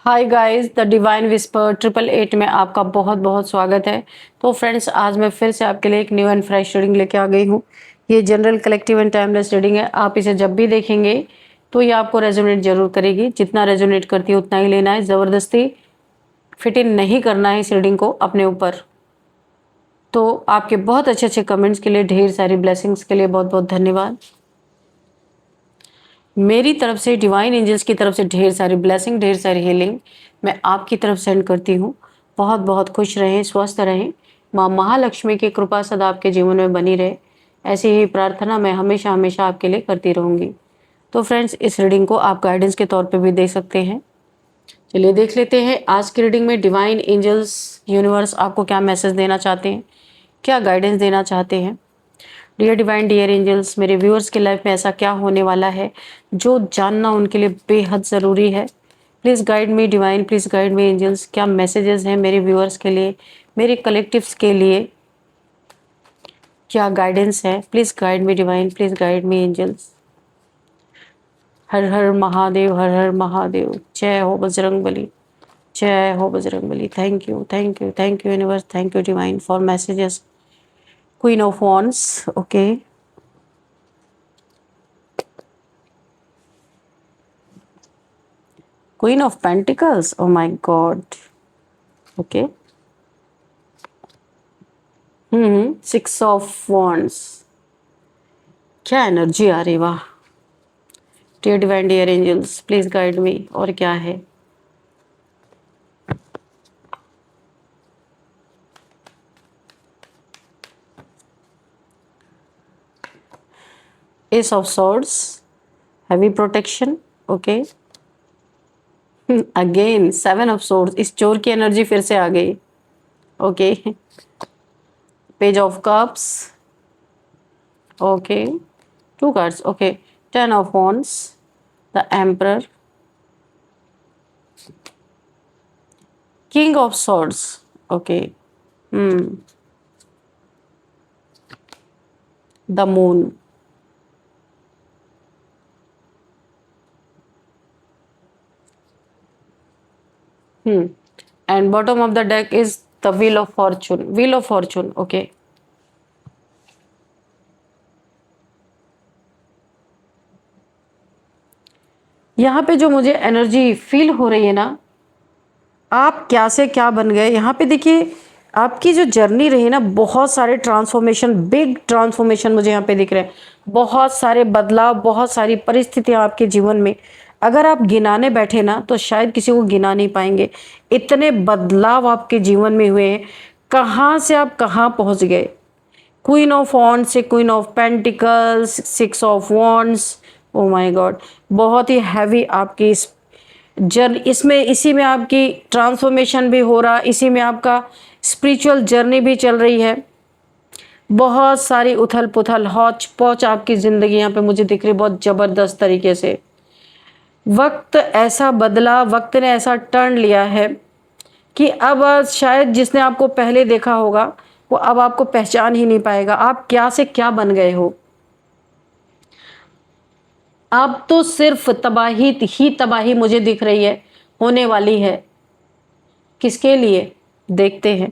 Hi guys, the divine whisper 888 में आपका बहुत बहुत स्वागत है। तो फ्रेंड्स, आज मैं फिर से आपके लिए एक न्यू एंड फ्रेश रीडिंग लेके आ गई हूँ। ये general collective and timeless reading है। आप इसे जब भी देखेंगे तो ये आपको रेजोनेट जरूर करेगी। जितना रेजोनेट करती है उतना ही लेना है, ज़बरदस्ती फिट इन नहीं करना है इस रीडिंग को अपने ऊपर। तो आपके बहुत अच्छे अच्छे कमेंट्स के लिए, ढेर सारी ब्लेसिंग्स के लिए बहुत बहुत धन्यवाद। मेरी तरफ से, डिवाइन एंजल्स की तरफ से ढेर सारी ब्लेसिंग, ढेर सारी हीलिंग मैं आपकी तरफ सेंड करती हूँ। बहुत बहुत खुश रहें, स्वस्थ रहें। माँ महालक्ष्मी की कृपा सदा आपके जीवन में बनी रहे, ऐसी ही प्रार्थना मैं हमेशा हमेशा आपके लिए करती रहूँगी। तो फ्रेंड्स, इस रीडिंग को आप गाइडेंस के तौर पे भी देख सकते हैं। चलिए देख लेते हैं आज की रीडिंग में डिवाइन एंजल्स, यूनिवर्स आपको क्या मैसेज देना चाहते हैं, क्या गाइडेंस देना चाहते हैं। डियर डिवाइन, डियर एंजल्स, मेरे व्यूअर्स के लाइफ में ऐसा क्या होने वाला है जो जानना उनके लिए बेहद ज़रूरी है। Please guide me divine, please guide me angels. क्या मैसेजेस हैं मेरे व्यूअर्स के लिए, मेरे कलेक्टिव्स के लिए, क्या गाइडेंस है। Please guide me divine, please guide me angels. Har Har Mahadev, Har Har Mahadev. जय हो बजरंग बली, जय हो Bajrang Bali. Thank you, thank you, thank you universe, thank you divine for messages. Queen of wands, okay. Queen of Pentacles, oh my God. Okay. 6 of Wands. क्या energy आ रही, वाह। Dear divine, dear angels, please guide me. और क्या है, ace of swords, heavy protection, okay. Again 7 of swords, इस चोर की एनर्जी फिर से आ गई, okay. Page of cups, okay. 2 cards, okay. 10 of wands, the emperor, king of swords, okay. The moon, and bottom of the deck is the wheel of fortune, wheel of fortune, okay. यहाँ पे जो मुझे energy feel हो रही है ना, आप क्या से क्या बन गए। यहाँ पे देखिए, आपकी जो जर्नी रही ना, बहुत सारे ट्रांसफॉर्मेशन, बिग ट्रांसफॉर्मेशन मुझे यहाँ पे दिख रहे हैं। बहुत सारे बदलाव, बहुत सारी परिस्थितियाँ आपके जीवन में, अगर आप गिनाने बैठे ना तो शायद किसी को गिना नहीं पाएंगे। इतने बदलाव आपके जीवन में हुए हैं, कहाँ से आप कहाँ पहुँच गए। क्वीन ऑफ वॉन्ड्स से queen of pentacles, 6 of wands, oh my God. बहुत ही हैवी आपकी इसमें, इसी में आपकी ट्रांसफॉर्मेशन भी हो रहा, इसी में आपका स्पिरिचुअल जर्नी भी चल रही है। बहुत सारी उथल पुथल, हौच पौच आपकी ज़िंदगी यहाँ पे मुझे दिख रही बहुत ज़बरदस्त तरीके से। वक्त ऐसा बदला, वक्त ने ऐसा टर्न लिया है कि अब शायद जिसने आपको पहले देखा होगा वो अब आपको पहचान ही नहीं पाएगा। आप क्या से क्या बन गए हो। अब तो सिर्फ तबाही ही तबाही मुझे दिख रही है, होने वाली है। किसके लिए, देखते हैं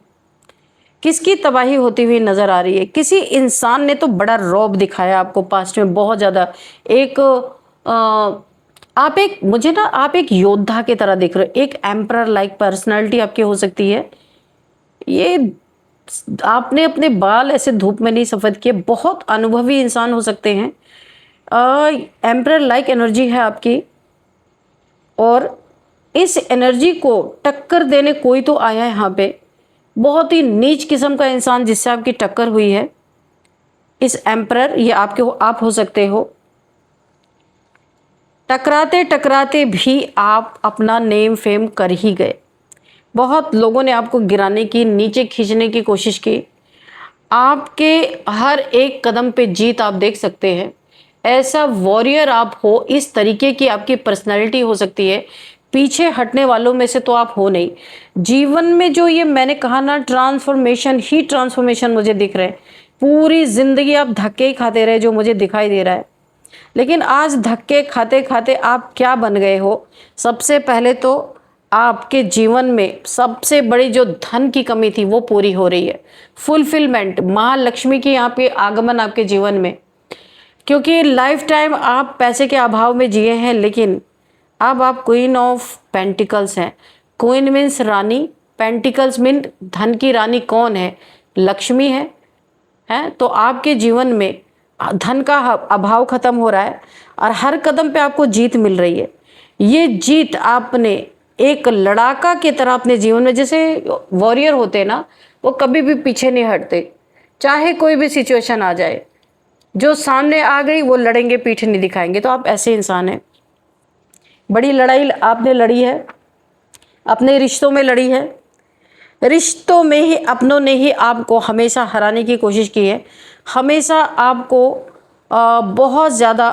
किसकी तबाही होती हुई नजर आ रही है। किसी इंसान ने तो बड़ा रौब दिखाया आपको पास्ट में, बहुत ज्यादा। एक आप एक, मुझे ना आप एक योद्धा की तरह दिख रहे हो। एक एम्परर लाइक पर्सनालिटी आपकी हो सकती है। ये आपने अपने बाल ऐसे धूप में नहीं सफेद किए, बहुत अनुभवी इंसान हो सकते हैं। एम्परर लाइक एनर्जी है आपकी, और इस एनर्जी को टक्कर देने कोई तो आया है यहाँ पे। बहुत ही नीच किस्म का इंसान जिससे आपकी टक्कर हुई है। इस एम्परर, ये आप हो सकते हो। टकराते टकराते भी आप अपना नेम फेम कर ही गए। बहुत लोगों ने आपको गिराने की, नीचे खींचने की कोशिश की। आपके हर एक कदम पे जीत आप देख सकते हैं। ऐसा वॉरियर आप हो, इस तरीके की आपकी पर्सनालिटी हो सकती है। पीछे हटने वालों में से तो आप हो नहीं। जीवन में जो ये मैंने कहा ना, ट्रांसफॉर्मेशन ही ट्रांसफॉर्मेशन मुझे दिख रहे हैं। पूरी जिंदगी आप धक्के ही खाते रहे, जो मुझे दिखाई दे रहा है। लेकिन आज धक्के खाते खाते आप क्या बन गए हो। सबसे पहले तो आपके जीवन में सबसे बड़ी जो धन की कमी थी वो पूरी हो रही है। फुलफिलमेंट, महालक्ष्मी की यहाँ पे आगमन आपके जीवन में, क्योंकि लाइफ टाइम आप पैसे के अभाव में जिए हैं, लेकिन अब आप क्वीन ऑफ पेंटिकल्स हैं। क्वीन मीन्स रानी, पेंटिकल्स मीन धन की रानी कौन है? लक्ष्मी है। तो आपके जीवन में धन का अभाव खत्म हो रहा है और हर कदम पे आपको जीत मिल रही है। ये जीत आपने एक लड़ाका की तरह अपने जीवन में, जैसे वॉरियर होते हैं ना, वो कभी भी पीछे नहीं हटते, चाहे कोई भी सिचुएशन आ जाए, जो सामने आ गई वो लड़ेंगे, पीठ नहीं दिखाएंगे। तो आप ऐसे इंसान हैं। बड़ी लड़ाई आपने लड़ी है, अपने रिश्तों में लड़ी है, रिश्तों में ही अपनों ने ही आपको हमेशा हराने की कोशिश की है। हमेशा आपको बहुत ज़्यादा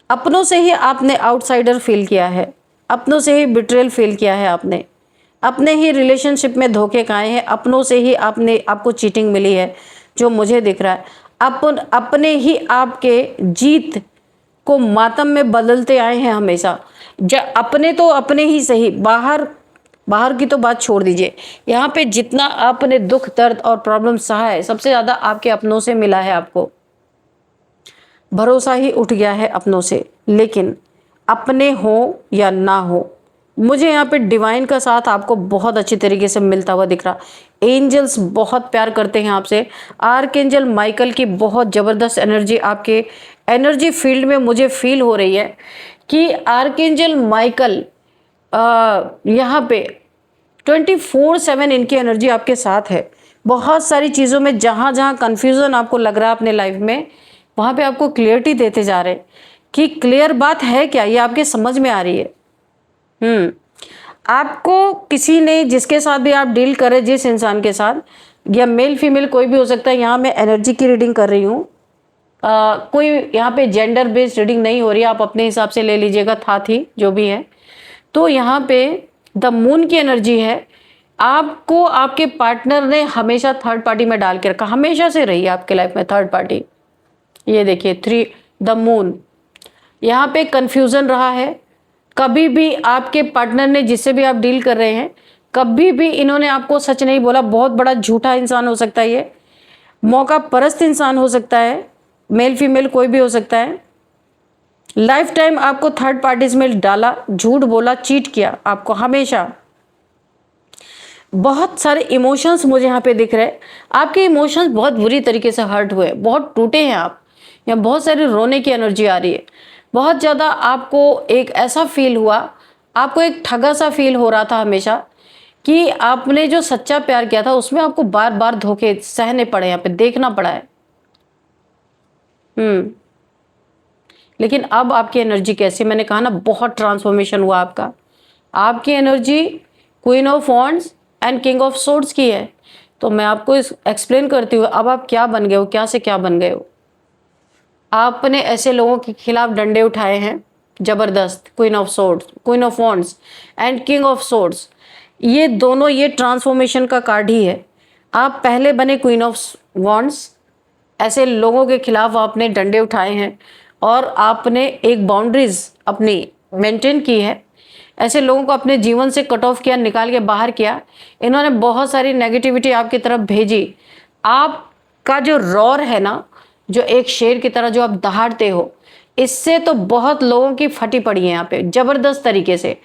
अपनों से ही आपने आउटसाइडर फील किया है, अपनों से ही बिट्रेल फील किया है, आपने अपने ही रिलेशनशिप में धोखे खाए हैं, अपनों से ही आपको चीटिंग मिली है, जो मुझे दिख रहा है। अपने ही आपके जीत को मातम में बदलते आए हैं हमेशा। अपने तो अपने ही सही, बाहर की तो बात छोड़ दीजिए। यहाँ पे जितना आपने दुख दर्द और प्रॉब्लम सहा है, सबसे ज़्यादा आपके अपनों से मिला है। आपको भरोसा ही उठ गया है अपनों से। लेकिन अपने हो या ना हो, मुझे यहाँ पे डिवाइन का साथ आपको बहुत अच्छी तरीके से मिलता हुआ दिख रहा। एंजल्स बहुत प्यार करते हैं आपसे। आर्कएंजल माइकल की बहुत ज़बरदस्त एनर्जी आपके एनर्जी फील्ड में मुझे फील हो रही है कि आर्कएंजल माइकल यहाँ पे 24/7 इनकी एनर्जी आपके साथ है। बहुत सारी चीज़ों में जहाँ जहाँ कन्फ्यूज़न आपको लग रहा है अपने लाइफ में, वहाँ पे आपको क्लियरिटी देते जा रहे हैं कि क्लियर बात है क्या, ये आपके समझ में आ रही है। आपको किसी ने, जिसके साथ भी आप डील करें, जिस इंसान के साथ, या मेल फीमेल कोई भी हो सकता है, यहाँ मैं एनर्जी की रीडिंग कर रही हूँ, कोई यहाँ पे जेंडर बेस्ड रीडिंग नहीं हो रही है, आप अपने हिसाब से ले लीजिएगा, था थी जो भी है। तो यहाँ पे द मून की एनर्जी है। आपको आपके पार्टनर ने हमेशा थर्ड पार्टी में डाल के रखा, हमेशा से रही है आपके लाइफ में थर्ड पार्टी। ये देखिए 3 द मून, यहाँ पे कंफ्यूजन रहा है। कभी भी आपके पार्टनर ने, जिससे भी आप डील कर रहे हैं, कभी भी इन्होंने आपको सच नहीं बोला। बहुत बड़ा झूठा इंसान हो सकता है, ये मौका परस्त इंसान हो सकता है, मेल फीमेल कोई भी हो सकता है। लाइफ टाइम आपको थर्ड पार्टीज में डाला, झूठ बोला, चीट किया आपको हमेशा। बहुत सारे इमोशंस मुझे यहाँ पे दिख रहे हैं। आपके इमोशंस बहुत बुरी तरीके से हर्ट हुए, बहुत टूटे हैं आप। यहाँ बहुत सारी रोने की एनर्जी आ रही है। बहुत ज़्यादा आपको एक ऐसा फील हुआ, आपको एक ठगा सा फील हो रहा था हमेशा, कि आपने जो सच्चा प्यार किया था उसमें आपको बार बार धोखे सहने पड़े, यहाँ पे देखना पड़ा है। लेकिन अब आपकी एनर्जी कैसी, मैंने कहा ना बहुत ट्रांसफॉर्मेशन हुआ आपका। आपकी energy queen of wands and king of swords की है। तो मैं आपको एक्सप्लेन करती हूँ, अब आप क्या बन गए हो, क्या से क्या बन गए हो। आपने ऐसे लोगों के खिलाफ डंडे उठाए हैं जबरदस्त। Queen of swords, queen of wands and king of swords, ये दोनों ये ट्रांसफॉर्मेशन का कार्ड ही है। आप पहले बने क्वीन ऑफ वॉन्ड्स, ऐसे लोगों के खिलाफ आपने डंडे उठाए हैं और आपने एक बाउंड्रीज अपनी मेंटेन की है। ऐसे लोगों को अपने जीवन से कट ऑफ किया, निकाल के बाहर किया। इन्होंने बहुत सारी नेगेटिविटी आपकी तरफ भेजी। आपका जो रॉर है ना, जो एक शेर की तरह जो आप दहाड़ते हो, इससे तो बहुत लोगों की फटी पड़ी है यहाँ पे जबरदस्त तरीके से।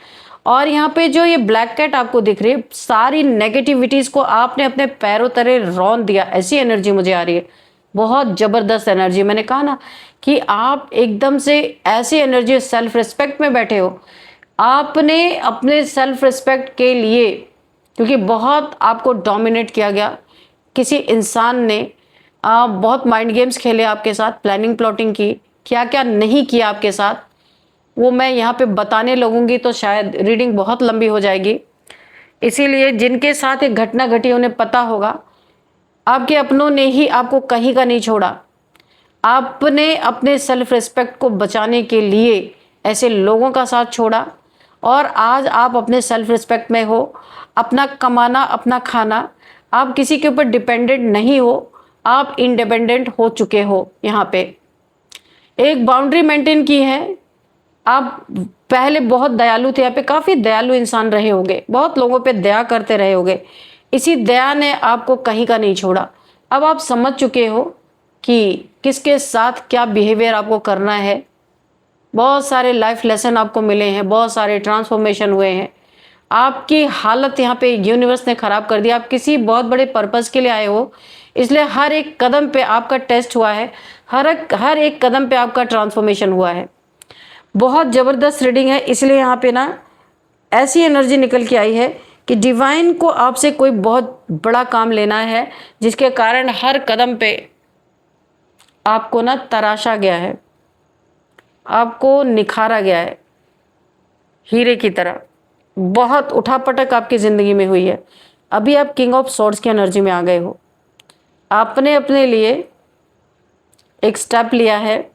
और यहाँ पे जो ये ब्लैक कैट आपको दिख रही है, सारी नेगेटिविटीज को आपने अपने पैरों तले रौंद दिया, ऐसी एनर्जी मुझे आ रही है। बहुत जबरदस्त एनर्जी। मैंने कहा ना कि आप एकदम से ऐसी एनर्जी, सेल्फ रिस्पेक्ट में बैठे हो। आपने अपने सेल्फ रिस्पेक्ट के लिए, क्योंकि बहुत आपको डोमिनेट किया गया किसी इंसान ने, बहुत माइंड गेम्स खेले आपके साथ, प्लानिंग प्लॉटिंग की, क्या क्या नहीं किया आपके साथ, वो मैं यहाँ पे बताने लगूंगी तो शायद रीडिंग बहुत लंबी हो जाएगी। इसीलिए जिनके साथ एक घटना घटी उन्हें पता होगा। आपके अपनों ने ही आपको कहीं का नहीं छोड़ा। आपने अपने सेल्फ रिस्पेक्ट को बचाने के लिए ऐसे लोगों का साथ छोड़ा और आज आप अपने सेल्फ रिस्पेक्ट में हो। अपना कमाना, अपना खाना, आप किसी के ऊपर डिपेंडेंट नहीं हो, आप इंडिपेंडेंट हो चुके हो। यहाँ पे एक बाउंड्री मेंटेन की है आप पहले बहुत दयालु थे, यहाँ पे काफ़ी दयालु इंसान रहे होंगे, बहुत लोगों पे दया करते रहे होंगे। इसी दया ने आपको कहीं का नहीं छोड़ा। अब आप समझ चुके हो कि किसके साथ क्या बिहेवियर आपको करना है। बहुत सारे लाइफ लेसन आपको मिले हैं, बहुत सारे ट्रांसफॉर्मेशन हुए हैं। आपकी हालत यहाँ पे यूनिवर्स ने खराब कर दिया। आप किसी बहुत बड़े पर्पस के लिए आए हो, इसलिए हर एक कदम पे आपका टेस्ट हुआ है, हर एक कदम पे आपका ट्रांसफॉर्मेशन हुआ है। बहुत ज़बरदस्त रीडिंग है, इसलिए यहाँ पे ना ऐसी एनर्जी निकल के आई है कि डिवाइन को आपसे कोई बहुत बड़ा काम लेना है, जिसके कारण हर कदम पे आपको ना तराशा गया है, आपको निखारा गया है हीरे की तरह। बहुत उठापटक आपकी ज़िंदगी में हुई है। अभी आप किंग ऑफ सॉर्ड्स की एनर्जी में आ गए हो। आपने अपने लिए एक स्टेप लिया है,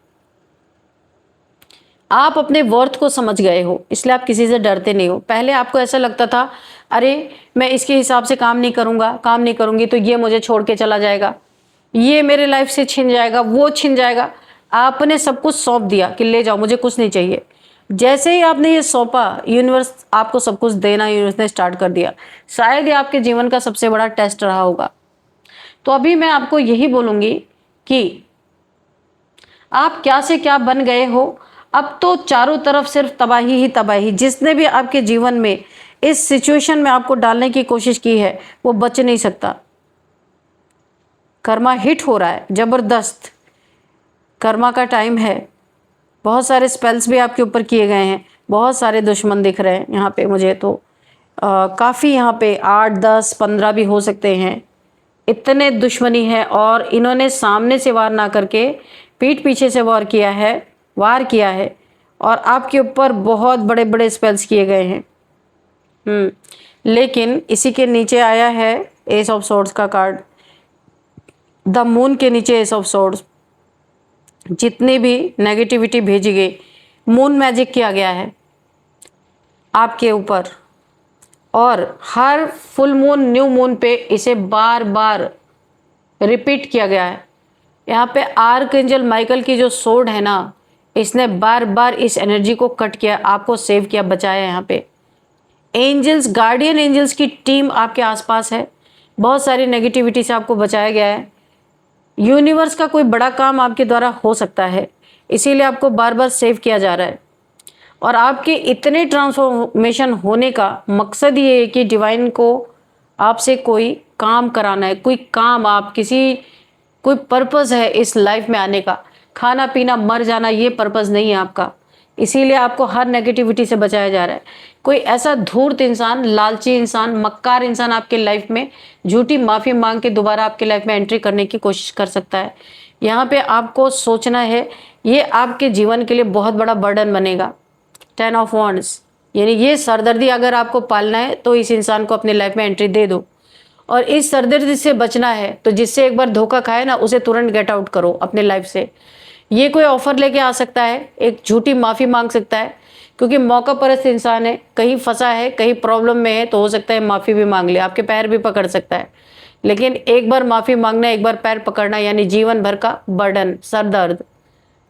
आप अपने वर्थ को समझ गए हो, इसलिए आप किसी से डरते नहीं हो। पहले आपको ऐसा लगता था, अरे मैं इसके हिसाब से काम नहीं करूँगा, काम नहीं करूँगी तो ये मुझे छोड़ के चला जाएगा, ये मेरे लाइफ से छिन जाएगा, वो छिन जाएगा। आपने सब कुछ सौंप दिया कि ले जाओ, मुझे कुछ नहीं चाहिए। जैसे ही आपने ये सौंपा, यूनिवर्स आपको सब कुछ देना यूनिवर्स ने स्टार्ट कर दिया। शायद ये आपके जीवन का सबसे बड़ा टेस्ट रहा होगा। तो अभी मैं आपको यही बोलूँगी कि आप क्या से क्या बन गए हो। अब तो चारों तरफ सिर्फ तबाही ही तबाही। जिसने भी आपके जीवन में इस सिचुएशन में आपको डालने की कोशिश की है, वो बच नहीं सकता। कर्मा हिट हो रहा है, जबरदस्त कर्मा का टाइम है। बहुत सारे स्पेल्स भी आपके ऊपर किए गए हैं, बहुत सारे दुश्मन दिख रहे हैं यहाँ पे मुझे तो। काफ़ी यहाँ पे 8, 10, 15 भी हो सकते हैं। इतने दुश्मनी है, और इन्होंने सामने से वार ना करके पीठ पीछे से वार किया है, और आपके ऊपर बहुत बड़े बड़े स्पेल्स किए गए हैं। लेकिन इसी के नीचे आया है एस ऑफ सॉर्ड्स का कार्ड, द मून के नीचे एस ऑफ सॉर्ड्स। जितनी भी नेगेटिविटी भेजी गई, मून मैजिक किया गया है आपके ऊपर, और हर फुल मून, न्यू मून पे इसे बार बार रिपीट किया गया है। यहाँ पे आर्क एंजल माइकल की जो सोर्ड है ना, इसने बार बार इस एनर्जी को कट किया, आपको सेव किया, बचाया। यहाँ पे एंजल्स, गार्डियन एंजल्स की टीम आपके आसपास है। बहुत सारी नेगेटिविटी से आपको बचाया गया है। यूनिवर्स का कोई बड़ा काम आपके द्वारा हो सकता है, इसीलिए आपको बार बार सेव किया जा रहा है। और आपके इतने ट्रांसफॉर्मेशन होने का मकसद ये है कि डिवाइन को आपसे कोई काम कराना है, कोई काम, आप किसी, कोई पर्पस है इस लाइफ में आने का। खाना पीना मर जाना ये पर्पस नहीं है आपका, इसीलिए आपको हर नेगेटिविटी से बचाया जा रहा है। कोई ऐसा धूर्त इंसान, लालची इंसान, मक्कार इंसान आपके लाइफ में झूठी माफ़ी मांग के दोबारा आपके लाइफ में एंट्री करने की कोशिश कर सकता है। यहाँ पे आपको सोचना है, ये आपके जीवन के लिए बहुत बड़ा बर्डन बनेगा। 10 ऑफ वॉन्ड्स, यानी ये सरदर्दी अगर आपको पालना है तो इस इंसान को अपने लाइफ में एंट्री दे दो। और इस सरदर्दी से बचना है तो जिससे एक बार धोखा खाए ना, उसे तुरंत गेट आउट करो अपने लाइफ से। ये कोई ऑफर लेके आ सकता है, एक झूठी माफ़ी मांग सकता है, क्योंकि मौका परस्त इंसान है, कहीं फंसा है, कहीं प्रॉब्लम में है, तो हो सकता है माफ़ी भी मांग ले, आपके पैर भी पकड़ सकता है। लेकिन एक बार माफ़ी मांगना, एक बार पैर पकड़ना, यानी जीवन भर का बर्डन, सर दर्द।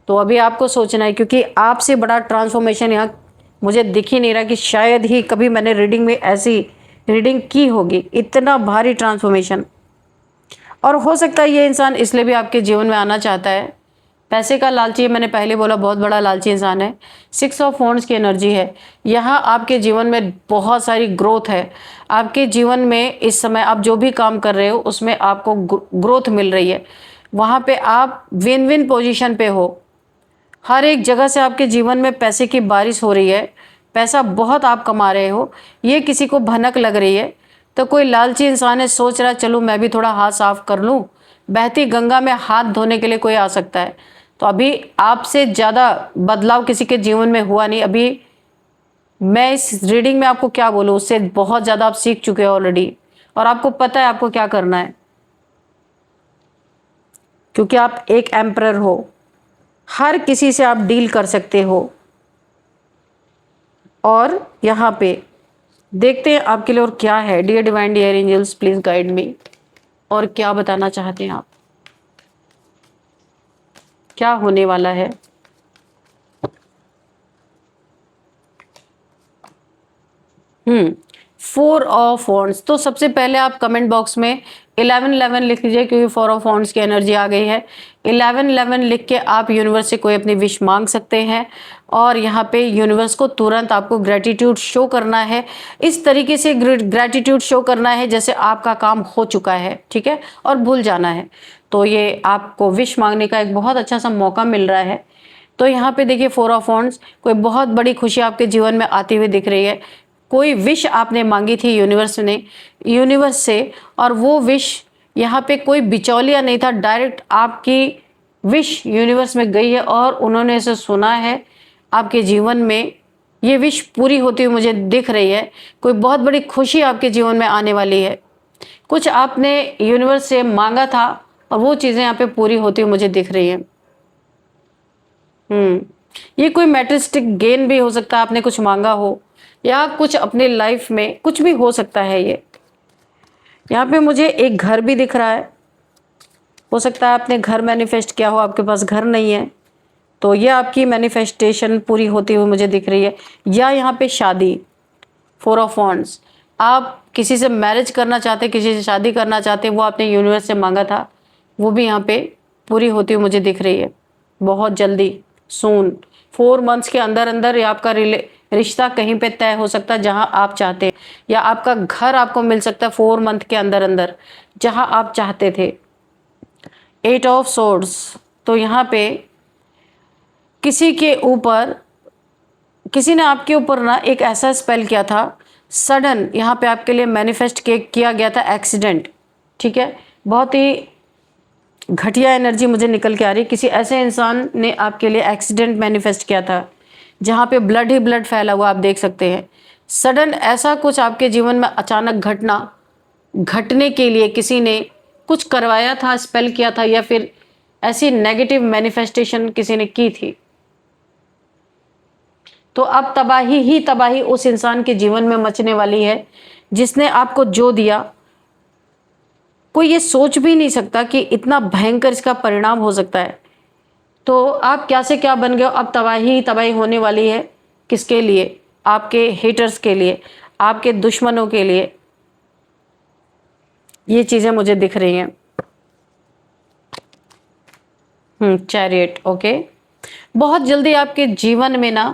तो अभी आपको सोचना है, क्योंकि आपसे बड़ा ट्रांसफॉर्मेशन यहाँ मुझे दिख ही नहीं रहा कि शायद ही कभी मैंने रीडिंग में ऐसी रीडिंग की होगी, इतना भारी ट्रांसफॉर्मेशन। और हो सकता है ये इंसान इसलिए भी आपके जीवन में आना चाहता है, पैसे का लालची, मैंने पहले बोला बहुत बड़ा लालची इंसान है। 6 ऑफ वॉन्ड्स की एनर्जी है। यहाँ आपके जीवन में बहुत सारी ग्रोथ है। आपके जीवन में इस समय आप जो भी काम कर रहे हो उसमें आपको ग्रोथ मिल रही है। वहाँ पे आप विन विन पोजीशन पे हो। हर एक जगह से आपके जीवन में पैसे की बारिश हो रही है, पैसा बहुत आप कमा रहे हो। ये किसी को भनक लग रही है तो कोई लालची इंसान है, सोच रहा है चलो मैं भी थोड़ा हाथ साफ कर लूँ। बहती गंगा में हाथ धोने के लिए कोई आ सकता है। तो अभी आपसे ज़्यादा बदलाव किसी के जीवन में हुआ नहीं। अभी मैं इस रीडिंग में आपको क्या बोलूँ, उससे बहुत ज़्यादा आप सीख चुके हो ऑलरेडी, और आपको पता है आपको क्या करना है, क्योंकि आप एक एम्परर हो। हर किसी से आप डील कर सकते हो। और यहाँ पे देखते हैं आपके लिए और क्या है। Dear divine, dear angels, please guide me. और क्या बताना चाहते हैं आप, क्या होने वाला है। फोर ऑफ वॉन्ड्स, तो सबसे पहले आप कमेंट बॉक्स में 1111 लिख लीजिए, क्योंकि फोर ऑफ वॉन्ड्स की एनर्जी आ गई है। 1111 लिख के आप यूनिवर्स से कोई अपनी विश मांग सकते हैं, और यहाँ पे यूनिवर्स को तुरंत आपको ग्रेटिट्यूड शो करना है। इस तरीके से ग्रेटिट्यूड शो करना है जैसे आपका काम हो चुका है, ठीक है, और भूल जाना है। तो ये आपको विश मांगने का एक बहुत अच्छा सा मौका मिल रहा है। तो यहाँ पे देखिए फोर ऑफ वॉन्ड्स, कोई बहुत बड़ी खुशी आपके जीवन में आती हुई दिख रही है। कोई विश आपने मांगी थी यूनिवर्स से, और वो विश यहाँ पे कोई बिचौलिया नहीं था, डायरेक्ट आपकी विश यूनिवर्स में गई है और उन्होंने इसे सुना है। आपके जीवन में ये विश पूरी होती हुई मुझे दिख रही है। कोई बहुत बड़ी खुशी आपके जीवन में आने वाली है। कुछ आपने यूनिवर्स से मांगा था और वो चीज़ें यहाँ पे पूरी होती हुई मुझे दिख रही हैं। ये कोई मैटेरियलिस्टिक गेन भी हो सकता है, आपने कुछ मांगा हो, या कुछ अपने लाइफ में कुछ भी हो सकता है। ये यहाँ पे मुझे एक घर भी दिख रहा है। हो सकता है आपने घर मैनिफेस्ट किया हो, आपके पास घर नहीं है, तो ये आपकी मैनिफेस्टेशन पूरी होती हुई मुझे दिख रही है। या यहाँ पे शादी, फोर ऑफ वॉन्ड्स, आप किसी से मैरिज करना चाहते, किसी से शादी करना चाहते, वो आपने यूनिवर्स से मांगा था, वो भी यहाँ पे पूरी होती हुई मुझे दिख रही है बहुत जल्दी, सून। 4 मंथ्स के अंदर अंदर या आपका रिश्ता कहीं पे तय हो सकता है जहां आप चाहते, या आपका घर आपको मिल सकता है 4 मंथ के अंदर अंदर जहां आप चाहते थे। 8 ऑफ सोर्ड्स, तो यहाँ पे किसी ने आपके ऊपर ना एक ऐसा स्पेल किया था, सडन यहाँ पे आपके लिए मैनिफेस्ट किया गया था एक्सीडेंट, ठीक है। बहुत ही घटिया एनर्जी मुझे निकल के आ रही है। किसी ऐसे इंसान ने आपके लिए एक्सीडेंट मैनिफेस्ट किया था जहाँ पे ब्लड ही ब्लड फैला हुआ, आप देख सकते हैं। सडन ऐसा कुछ आपके जीवन में अचानक घटने के लिए किसी ने कुछ करवाया था, स्पेल किया था, या फिर ऐसी नेगेटिव मैनिफेस्टेशन किसी ने की थी। तो अब तबाही ही तबाही उस इंसान के जीवन में मचने वाली है जिसने आपको जो दिया। कोई ये सोच भी नहीं सकता कि इतना भयंकर इसका परिणाम हो सकता है। तो आप क्या से क्या बन गए हो, अब तबाही ही तबाही होने वाली है। किसके लिए? आपके हेटर्स के लिए, आपके दुश्मनों के लिए। ये चीजें मुझे दिख रही हैं। Chariot, okay. बहुत जल्दी आपके जीवन में ना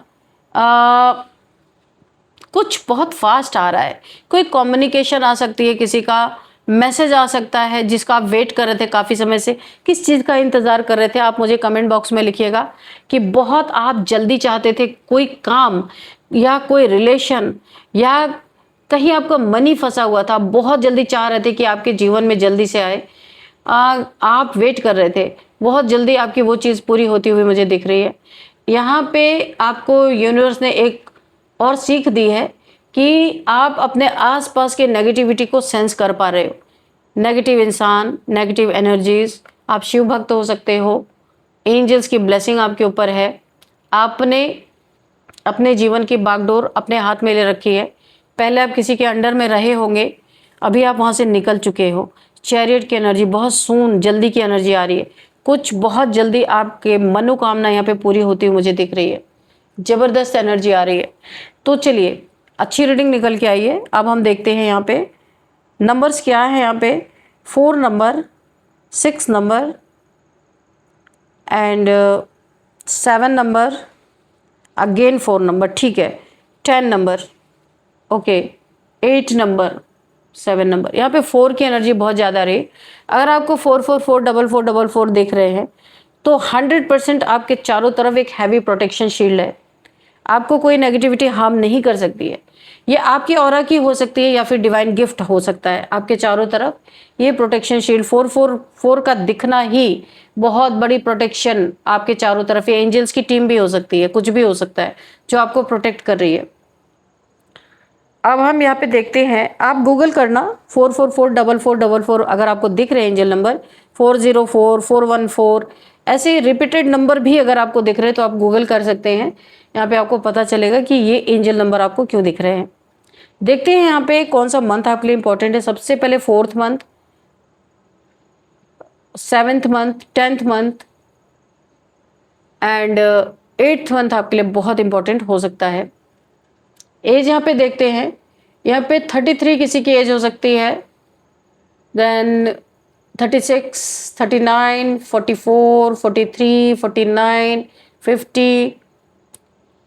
कुछ बहुत फास्ट आ रहा है। कोई कम्युनिकेशन आ सकती है, किसी का मैसेज आ सकता है जिसका आप वेट कर रहे थे काफ़ी समय से। किस चीज़ का इंतज़ार कर रहे थे आप, मुझे कमेंट बॉक्स में लिखिएगा कि बहुत आप जल्दी चाहते थे कोई काम या कोई रिलेशन, या कहीं आपका मनी फंसा हुआ था, बहुत जल्दी चाह रहे थे कि आपके जीवन में जल्दी से आए। आप वेट कर रहे थे, बहुत जल्दी आपकी वो चीज़ पूरी होती हुई मुझे दिख रही है। यहाँ पे आपको यूनिवर्स ने एक और सीख दी है कि आप अपने आसपास के नेगेटिविटी को सेंस कर पा रहे हो। नेगेटिव इंसान, नेगेटिव एनर्जीज, आप शिव भक्त हो सकते हो, एंजल्स की ब्लेसिंग आपके ऊपर है। आपने अपने जीवन की बागडोर अपने हाथ में ले रखी है। पहले आप किसी के अंडर में रहे होंगे, अभी आप वहाँ से निकल चुके हो। चैरियट की एनर्जी, बहुत सून जल्दी की एनर्जी आ रही है। कुछ बहुत जल्दी आपके मनोकामना यहाँ पे पूरी होती हुई मुझे दिख रही है। जबरदस्त एनर्जी आ रही है। तो चलिए, अच्छी रीडिंग निकल के आई है। अब हम देखते हैं यहाँ पे नंबर्स क्या है। यहाँ पे 4 number, 6 number and 7 number, again 4 number, ठीक है, 10 नंबर, ओके, 8 नंबर, 7 नंबर। यहाँ पे 4 की एनर्जी बहुत ज़्यादा रही। अगर आपको 4444444 देख रहे हैं तो 100% आपके चारों तरफ एक हैवी प्रोटेक्शन शील्ड है। आपको कोई नेगेटिविटी हार्म नहीं कर सकती है। ये आपकी ऑरा की हो सकती है या फिर डिवाइन गिफ्ट हो सकता है। आपके चारों तरफ ये प्रोटेक्शन शील्ड 444 का दिखना ही बहुत बड़ी प्रोटेक्शन आपके चारों तरफ। ये एंजल्स की टीम भी हो सकती है, कुछ भी हो सकता है जो आपको प्रोटेक्ट कर रही है। अब हम यहाँ पे देखते हैं, आप गूगल करना 4444444। अगर आपको दिख रहे हैं एंजल नंबर 404, 414, ऐसे रिपीटेड नंबर भी अगर आपको दिख रहे हैं तो आप गूगल कर सकते हैं। यहाँ पे आपको पता चलेगा कि ये एंजल नंबर आपको क्यों दिख रहे हैं। देखते हैं यहाँ पे कौन सा मंथ आपके लिए इंपॉर्टेंट है। सबसे पहले 4th month, 7th month, 10th month and 8th month आपके लिए बहुत इंपॉर्टेंट हो सकता है। एज यहाँ पे देखते हैं यहाँ पे 33 किसी की एज हो सकती है, देन 36, 39, 44, 43, 49, 50,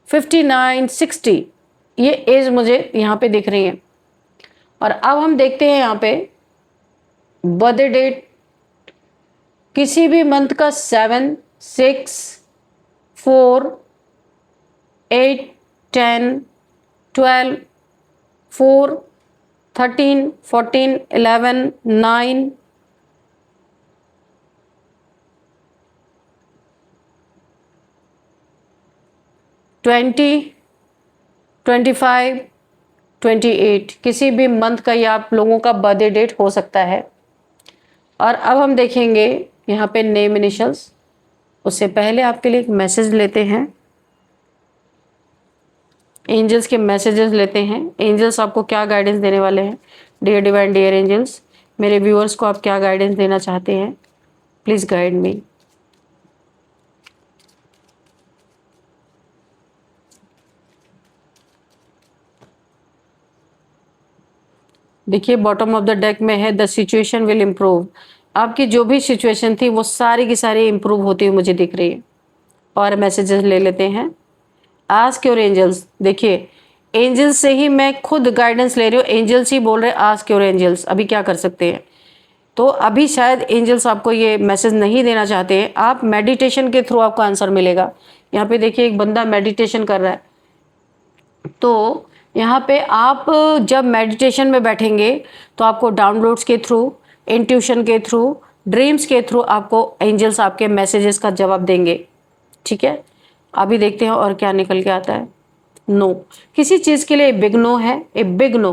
59, 60, ये एज मुझे यहाँ पे दिख रही है। और अब हम देखते हैं यहाँ पे बर्थडे डेट, किसी भी मंथ का 7, 6, 4, 8, 10, 12, 4, 13, 14, 11, 9, 20, 25, 28, किसी भी मंथ का ये आप लोगों का बर्थडे डेट हो सकता है। और अब हम देखेंगे यहाँ पे नेम इनिशियल्स। उससे पहले आपके लिए एक मैसेज लेते हैं, एंजल्स के मैसेजेस लेते हैं। एंजल्स आपको क्या गाइडेंस देने वाले हैं? डियर डिवाइन, डियर एंजल्स, मेरे व्यूअर्स को आप क्या गाइडेंस देना चाहते हैं? प्लीज गाइड मी। देखिए बॉटम ऑफ द डेक में है द सिचुएशन विल इम्प्रूव। आपकी जो भी सिचुएशन थी वो सारी की सारी इम्प्रूव होती हुई मुझे दिख रही है। और मैसेजेस ले लेते हैं। Ask your angels. देखिए एंजल्स से ही मैं खुद गाइडेंस ले रही हूँ, एंजल्स ही बोल रहे हैं आस्क योर एंजल्स। अभी क्या कर सकते हैं? तो अभी शायद एंजल्स आपको ये मैसेज नहीं देना चाहते हैं, आप मेडिटेशन के थ्रू आपको आंसर मिलेगा। यहाँ पे देखिए एक बंदा मेडिटेशन कर रहा है, तो यहाँ पे आप जब मेडिटेशन में बैठेंगे तो आपको डाउनलोड्स के थ्रू, इंट्यूशन के थ्रू, ड्रीम्स के थ्रू आपको एंजल्स आपके मैसेजेस का जवाब देंगे। ठीक है, अभी देखते हैं और क्या निकल के आता है। नो, किसी चीज़ के लिए बिग नो है, ए बिग नो।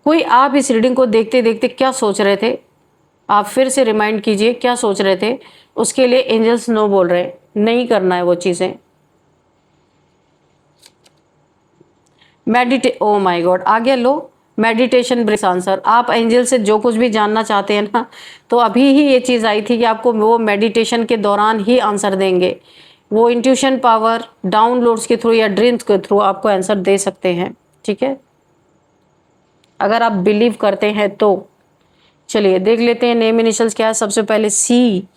कोई आप इस रीडिंग को देखते देखते क्या सोच रहे थे, आप फिर से रिमाइंड कीजिए क्या सोच रहे थे, उसके लिए एंजल्स नो बोल रहे हैं, नहीं करना है वो चीज़ें। ओ माय गॉड, आ गया लो, मेडिटेशन ब्रिंग्स आंसर। आप एंजल से जो कुछ भी जानना चाहते हैं ना, तो अभी ही ये चीज़ आई थी कि आपको वो मेडिटेशन के दौरान ही आंसर देंगे। वो इंट्यूशन पावर डाउनलोड्स के थ्रू या ड्रीम्स के थ्रू आपको आंसर दे सकते हैं। ठीक है, अगर आप बिलीव करते हैं तो। चलिए देख लेते हैं नेम इनिशियल्स क्या है। सबसे पहले CRATMPANKLIO।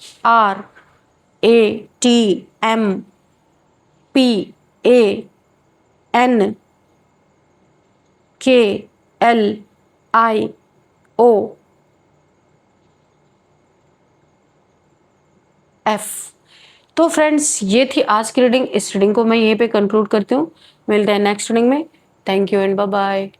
तो फ्रेंड्स ये थी आज की रीडिंग। इस रीडिंग को मैं यहीं पे कंक्लूड करती हूँ। मिलते हैं नेक्स्ट रीडिंग में। Thank you and bye bye.